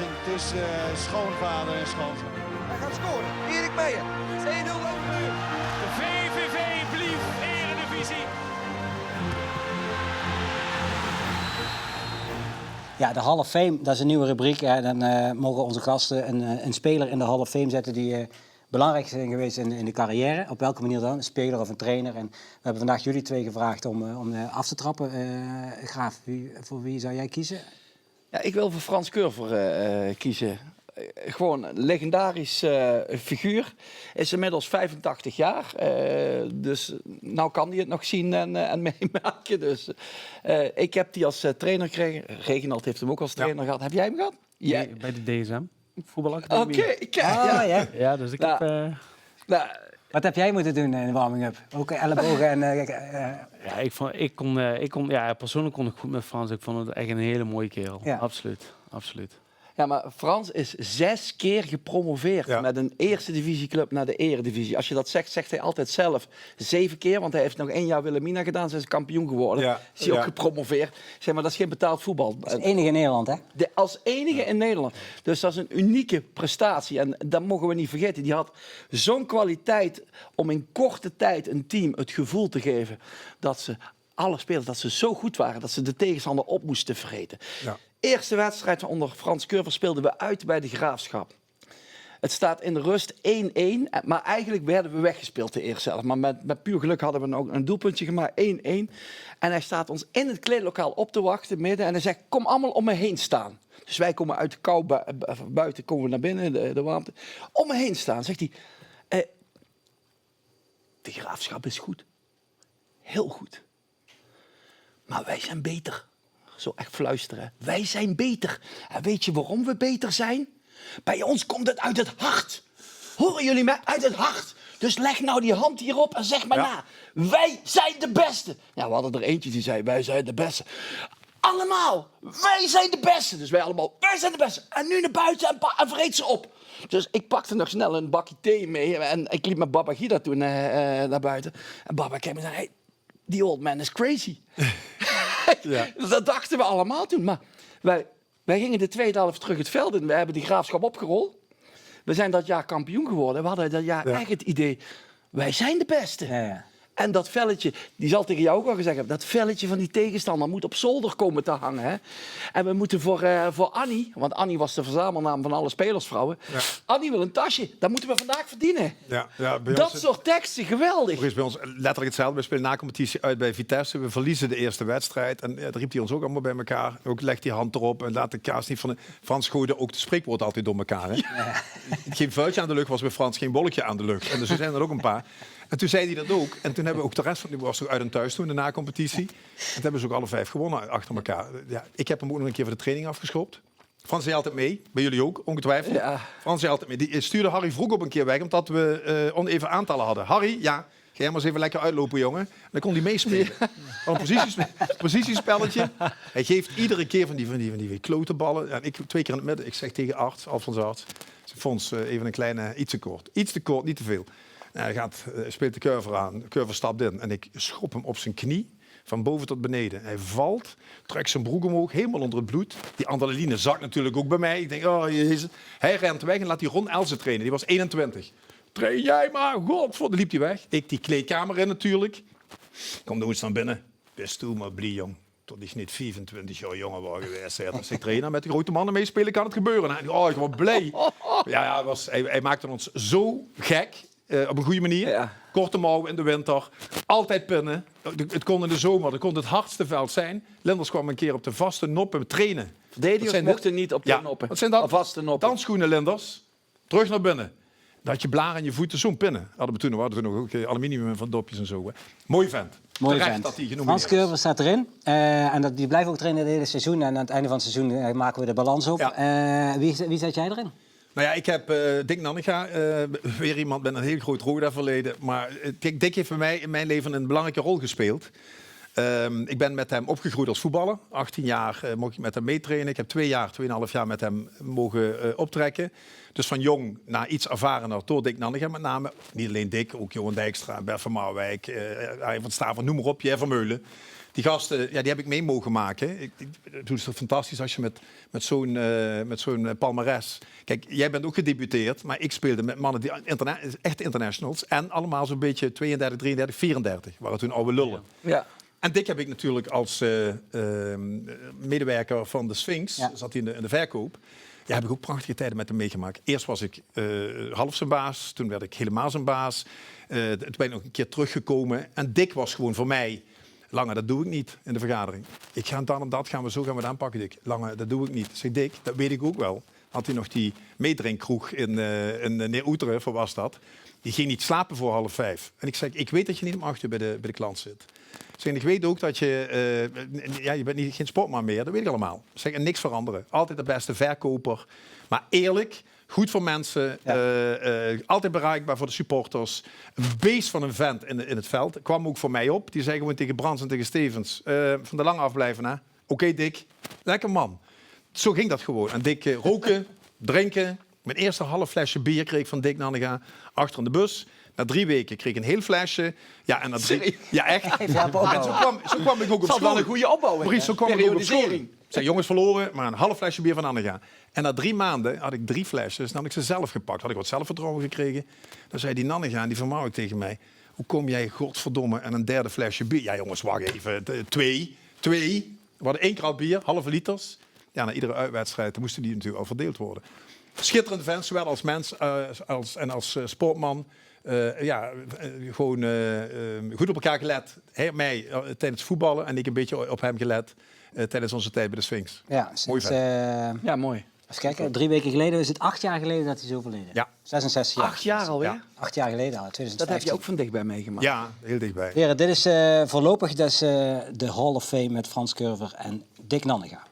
verrassing tussen schoonvader en schoonzoon. Hij gaat scoren. Erik Meijer. 2-0 over. De VVV blieft Eredivisie. Ja, de Hall of Fame, dat is een nieuwe rubriek. Dan mogen onze gasten een speler in de Hall of Fame zetten die belangrijk zijn geweest in de carrière. Op welke manier dan? Een speler of een trainer. En we hebben vandaag jullie twee gevraagd om af te trappen. Graaf, voor wie zou jij kiezen? Ja, ik wil voor Frans Curver kiezen. Gewoon een legendarisch figuur. Is inmiddels 85 jaar. Dus nou kan hij het nog zien en meemaken. Dus, ik heb die als trainer gekregen. Reginald heeft hem ook als trainer gehad. Heb jij hem gehad? Ja. Nee, bij de DSM. Voetbalacademie. Oké, kijk. Ja. Dus ik Nou, heb... Nou, Wat heb jij moeten doen in de warming-up? Ook ellebogen en... persoonlijk kon ik goed met Frans. Ik vond het echt een hele mooie kerel. Ja. Absoluut. ja, maar Frans is 6 keer gepromoveerd met een eerste divisieclub naar de eredivisie. Als je dat zegt, zegt hij altijd zelf 7 keer. Want hij heeft nog 1 jaar Wilhelmina gedaan. Ze is kampioen geworden. Ja. Is hij ook Ja. gepromoveerd. Zeg maar, dat is geen betaald voetbal. Dat is het enige in Nederland, hè? Als enige in Nederland. Dus dat is een unieke prestatie. En dat mogen we niet vergeten. Die had zo'n kwaliteit om in korte tijd een team het gevoel te geven dat ze alle spelers dat ze zo goed waren dat ze de tegenstander op moesten vreten. Ja. Eerste wedstrijd onder Frans Curver speelden we uit bij de Graafschap. Het staat in de rust 1-1, maar eigenlijk werden we weggespeeld de eerste helft. Maar met puur geluk hadden we nog een doelpuntje gemaakt, 1-1. En hij staat ons in het kleedlokaal op te wachten, midden, en hij zegt, kom allemaal om me heen staan. Dus wij komen uit de kou buiten, komen we naar binnen, de warmte. Om me heen staan, zegt hij. De Graafschap is goed. Heel goed. Maar wij zijn beter. Zo echt fluisteren. Wij zijn beter. En weet je waarom we beter zijn? Bij ons komt het uit het hart. Horen jullie mij? Uit het hart. Dus leg nou die hand hierop en zeg maar na. Wij zijn de beste. Ja, we hadden er eentje die zei, wij zijn de beste. Allemaal. Wij zijn de beste. Dus wij allemaal, wij zijn de beste. En nu naar buiten en vreet ze op. Dus ik pakte nog snel een bakje thee mee. En ik liep met Baba Gida toen naar buiten. En Baba kwam en zei, hey, die old man is crazy. Ja. Dat dachten we allemaal toen. Maar wij gingen de tweede helft terug het veld in. We hebben die Graafschap opgerold. We zijn dat jaar kampioen geworden. We hadden dat jaar echt het idee, wij zijn de beste. Ja. En dat velletje, die zal tegen jou ook al gezegd hebben, dat velletje van die tegenstander moet op zolder komen te hangen. Hè? En we moeten voor Annie, want Annie was de verzamelnaam van alle spelersvrouwen. Ja. Annie wil een tasje, dat moeten we vandaag verdienen. Ja, bij dat ons, soort teksten, geweldig. is bij ons letterlijk hetzelfde. We spelen na competitie uit bij Vitesse. We verliezen de eerste wedstrijd. En daar riep hij ons ook allemaal bij elkaar. Ook legt die hand erop en laat de kaas niet van de... Frans gooide ook de spreekwoord altijd door elkaar. Hè? Ja. Geen vuiltje aan de lucht was bij Frans, geen bolletje aan de lucht. En dus er zijn er ook een paar. En toen zei hij dat ook. En toen hebben we ook de rest van... Die was nog uit en thuis toen, de na-competitie. En toen hebben ze ook alle 5 gewonnen achter elkaar. Ja, ik heb hem ook nog een keer voor de training afgeschopt. Frans zei altijd mee. Bij jullie ook, ongetwijfeld. Ja. Frans zei altijd mee. Die stuurde Harry Vroeg op een keer weg, omdat we oneven aantallen hadden. Harry, ja, ga jij maar eens even lekker uitlopen, jongen. En dan kon hij meespelen. Ja. Een positiespelletje. Hij geeft iedere keer van die klote ballen. En ik 2 keer in het midden. Ik zeg tegen Alfons Arts. Fons, even een kleine, iets te kort. Iets te kort, niet te veel. Hij speelt de Curver aan. De Curver stapt in. En ik schop hem op zijn knie. Van boven tot beneden. Hij valt, trekt zijn broek omhoog, helemaal onder het bloed. Die adrenaline zakt natuurlijk ook bij mij. Ik denk, oh jezus. Hij rent weg en laat die Ron Elsen trainen. Die was 21. Train jij maar, godverdomme. Dan liep hij weg. Ik die kleedkamer in natuurlijk. Kom nog eens naar binnen. Best toe maar blij, jong. Tot ik niet 25 jaar jonger was geweest. Als ik trainer met de grote mannen meespelen, kan het gebeuren. En ik was blij. Ja, hij maakte ons zo gek. Op een goede manier. Ja. Korte mouwen in de winter. Altijd pinnen. Het kon in de zomer. Het kon het hardste veld zijn. Linders kwam een keer op de vaste noppen trainen. Verdedigers mochten niet op de noppen. Wat zijn dat? Vaste noppen. Dansschoenen, Linders. Terug naar binnen. Dat je blaren in je voeten zo'n pinnen. We hadden toen nog ook aluminium van dopjes en zo. Hè. Mooi vent. Mooi vent. Frans Curver staat erin. En die blijft ook trainen het hele seizoen. En aan het einde van het seizoen maken we de balans op. Ja. Wie zet jij erin? Nou ja, ik heb Dick Nanninga, weer iemand met een heel groot Roda-verleden. Maar Dick heeft bij mij in mijn leven een belangrijke rol gespeeld. Ik ben met hem opgegroeid als voetballer. 18 jaar mocht ik met hem meetrainen. Ik heb 2,5 jaar met hem mogen optrekken. Dus van jong naar iets ervarener door Dick Nanninga met name. Niet alleen Dick, ook Johan Dijkstra, Bert van Marwijk, Arjen van Staver, noem maar op, Pierre Vermeulen. Die gasten, ja, die heb ik mee mogen maken. Het is toch fantastisch als je met zo'n palmares... Kijk, jij bent ook gedebuteerd, maar ik speelde met mannen die echt internationals. En allemaal zo'n beetje 32, 33, 34. Waren toen oude lullen. Ja. En Dick heb ik natuurlijk als medewerker van de Sphinx, zat hij in de verkoop. Ja, heb ik ook prachtige tijden met hem meegemaakt. Eerst was ik half zijn baas, toen werd ik helemaal zijn baas. Toen ben ik nog een keer teruggekomen. En Dick was gewoon voor mij... Lange, dat doe ik niet in de vergadering. Ik ga dan en dat, gaan we het aanpakken, Dick. Lange, dat doe ik niet. Zeg Dick, dat weet ik ook wel. Had hij nog die meedrinkkroeg in Neer-Oeteren, voor was dat. Die ging niet slapen voor 4:30. En ik zeg, ik weet dat je niet om 8 uur bij de klant zit. Zeg, ik weet ook dat je... je bent geen sportman meer, dat weet ik allemaal. Zeg, en niks veranderen. Altijd de beste verkoper. Maar eerlijk... Goed voor mensen, altijd bereikbaar voor de supporters. Een beest van een vent in het veld. Kwam ook voor mij op. Die zei gewoon tegen Brands en tegen Stevens... van de lang afblijven, hè? Oké, Dick. Lekker man. Zo ging dat gewoon. En Dick roken, drinken. Mijn eerste half flesje bier kreeg ik van Dick Nannega achter in de bus. Na 3 weken kreeg ik een heel flesje. Ja, en na 3... Ja, echt. En zo kwam ik ook op school. Wel een goede opbouw. Maurice, zo kwam ik ook op school. Ik zei, jongens verloren, maar een half flesje bier van Nannega. En na 3 maanden had ik 3 flesjes. Dan had ik ze zelf gepakt. Had ik wat zelfvertrouwen gekregen. Dan zei die Nannega, die vermouw ik tegen mij. Hoe kom jij, godverdomme, en een 3e flesje bier? Ja, jongens, wacht even. 2. We hadden 1 krat bier, halve liters. Ja, na iedere uitwedstrijd moesten die natuurlijk al verdeeld worden. Schitterende fans, zowel als mens en als sportman. Gewoon goed op elkaar gelet. Hij op mij tijdens voetballen en ik een beetje op hem gelet tijdens onze tijd bij de Sphinx. Ja, sinds, ja, mooi. Even kijken, 3 weken geleden, is het 8 jaar geleden dat hij is overleden? Ja. 66 jaar. 8 jaar alweer? Ja. 8 jaar geleden al, 2015. Dat heb je ook van dichtbij meegemaakt. Ja, heel dichtbij. Heren, dit is voorlopig de Hall of Fame met Frans Curver en Dick Nannega.